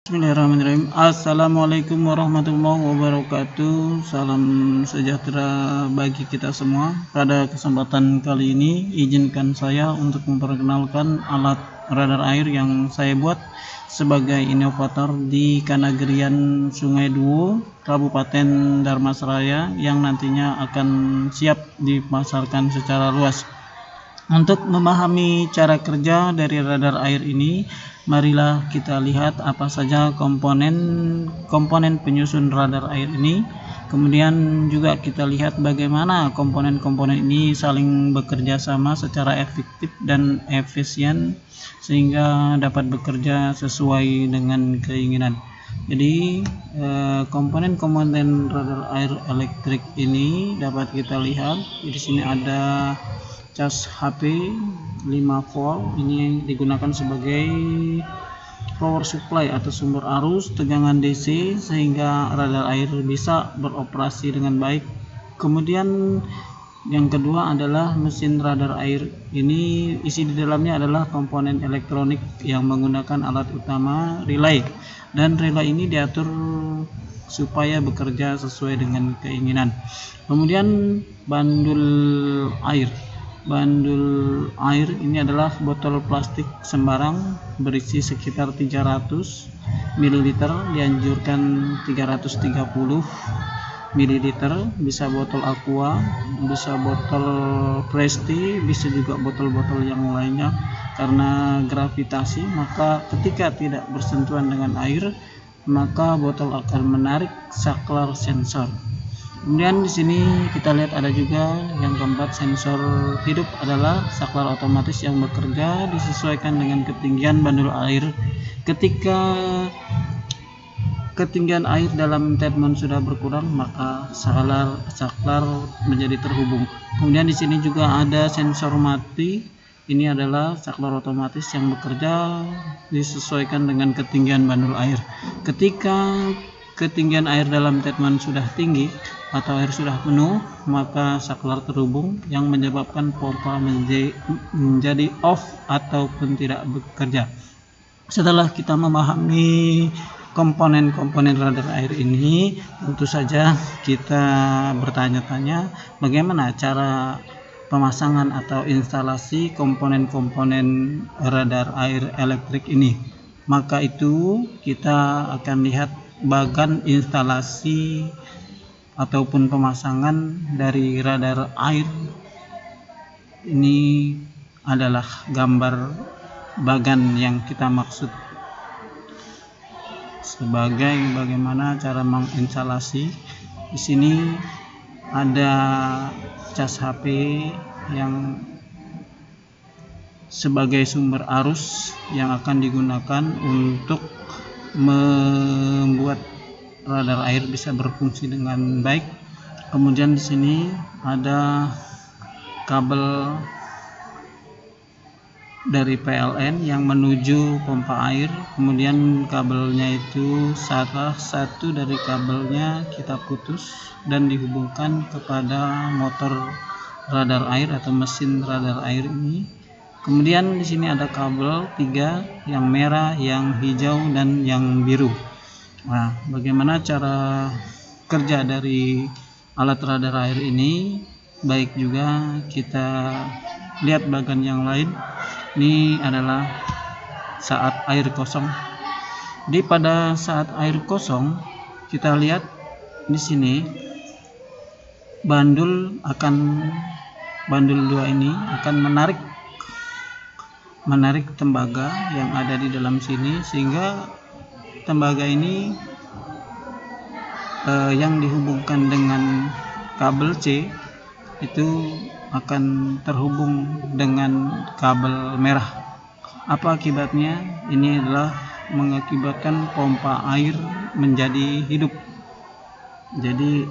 Bismillahirrahmanirrahim. Assalamualaikum warahmatullahi wabarakatuh. Salam sejahtera bagi kita semua. Pada kesempatan kali ini, izinkan saya untuk memperkenalkan alat radar air yang saya buat sebagai inovator di Kanagerian Sungai Duo, Kabupaten Dharmasraya, yang nantinya akan siap dipasarkan secara luas. Untuk memahami cara kerja dari radar air ini, marilah kita lihat apa saja komponen penyusun radar air ini. Kemudian juga kita lihat bagaimana komponen-komponen ini saling bekerja sama secara efektif dan efisien sehingga dapat bekerja sesuai dengan keinginan. Jadi komponen-komponen radar air elektrik ini dapat kita lihat. Di sini ada cas HP 5 volt, ini digunakan sebagai power supply atau sumber arus tegangan DC sehingga radar air bisa beroperasi dengan baik. Kemudian yang kedua adalah mesin radar air. Ini isi di dalamnya adalah komponen elektronik yang menggunakan alat utama relay, dan relay ini diatur supaya bekerja sesuai dengan keinginan. Kemudian bandul air ini adalah botol plastik sembarang berisi sekitar 300 ml, dianjurkan 330 ml, bisa botol aqua, bisa botol Presti, bisa juga botol-botol yang lainnya. Karena gravitasi, maka ketika tidak bersentuhan dengan air, maka botol akan menarik saklar sensor. Kemudian di sini kita lihat ada juga yang keempat, sensor hidup adalah saklar otomatis yang bekerja disesuaikan dengan ketinggian bandul air. Ketika ketinggian air dalam treatment sudah berkurang, maka saklar menjadi terhubung. Kemudian di sini juga ada sensor mati. Ini adalah saklar otomatis yang bekerja disesuaikan dengan ketinggian bandul air. Ketika ketinggian air dalam treatment sudah tinggi atau air sudah penuh, maka saklar terhubung yang menyebabkan pompa menjadi off ataupun tidak bekerja. Setelah kita memahami komponen-komponen radar air ini, tentu saja kita bertanya-tanya bagaimana cara pemasangan atau instalasi komponen-komponen radar air elektrik ini. Maka itu kita akan lihat bagan instalasi ataupun pemasangan dari radar air. Ini adalah gambar bagan yang kita maksud sebagai bagaimana cara menginstalasi. Di sini ada cas HP yang sebagai sumber arus yang akan digunakan untuk membuat radar air bisa berfungsi dengan baik. Kemudian di sini ada kabel dari PLN yang menuju pompa air. Kemudian kabelnya itu salah satu dari kabelnya kita putus dan dihubungkan kepada motor radar air atau mesin radar air ini. Kemudian di sini ada kabel 3, yang merah, yang hijau, dan yang biru. Nah, bagaimana cara kerja dari alat radar air ini? Baik juga kita lihat bagian yang lain. Ini adalah saat air kosong. Di pada saat air kosong, kita lihat di sini bandul 2 ini akan menarik tembaga yang ada di dalam sini, sehingga tembaga ini yang dihubungkan dengan kabel C itu akan terhubung dengan kabel merah. Apa akibatnya? Ini adalah mengakibatkan pompa air menjadi hidup. Jadi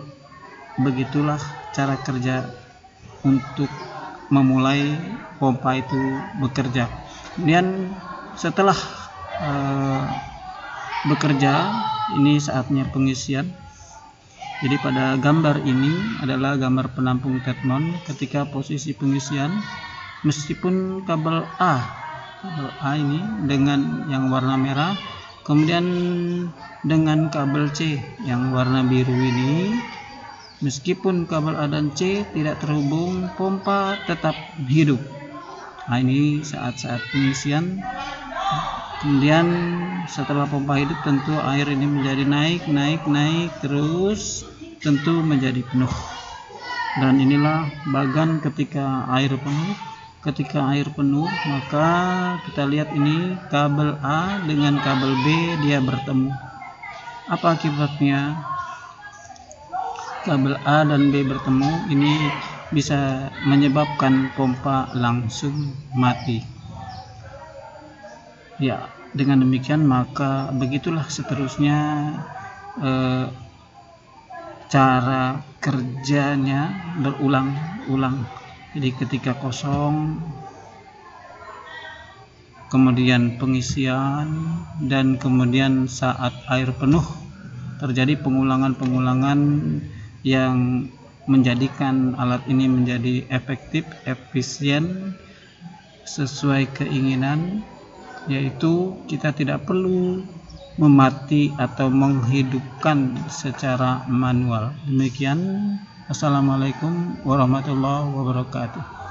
begitulah cara kerja untuk memulai pompa itu bekerja. Kemudian setelah bekerja, ini saatnya pengisian. Jadi pada gambar ini adalah gambar penampung treatment ketika posisi pengisian. Meskipun kabel A ini dengan yang warna merah Kemudian dengan kabel C yang warna biru ini, meskipun kabel A dan C tidak terhubung, pompa tetap hidup. Nah, ini saat-saat pengisian. Kemudian setelah pompa hidup, tentu air ini menjadi naik terus, tentu menjadi penuh. Dan inilah bagan ketika air penuh. Ketika air penuh, maka kita lihat ini kabel A dengan kabel B dia bertemu. Apa akibatnya? Kabel A dan B bertemu, ini bisa menyebabkan pompa langsung mati. Ya, dengan demikian maka begitulah seterusnya cara kerjanya berulang-ulang. Jadi ketika kosong, kemudian pengisian, dan kemudian saat air penuh, terjadi pengulangan-pengulangan yang menjadikan alat ini menjadi efektif, efisien, sesuai keinginan, yaitu kita tidak perlu memati atau menghidupkan secara manual. Demikian, assalamualaikum warahmatullahi wabarakatuh.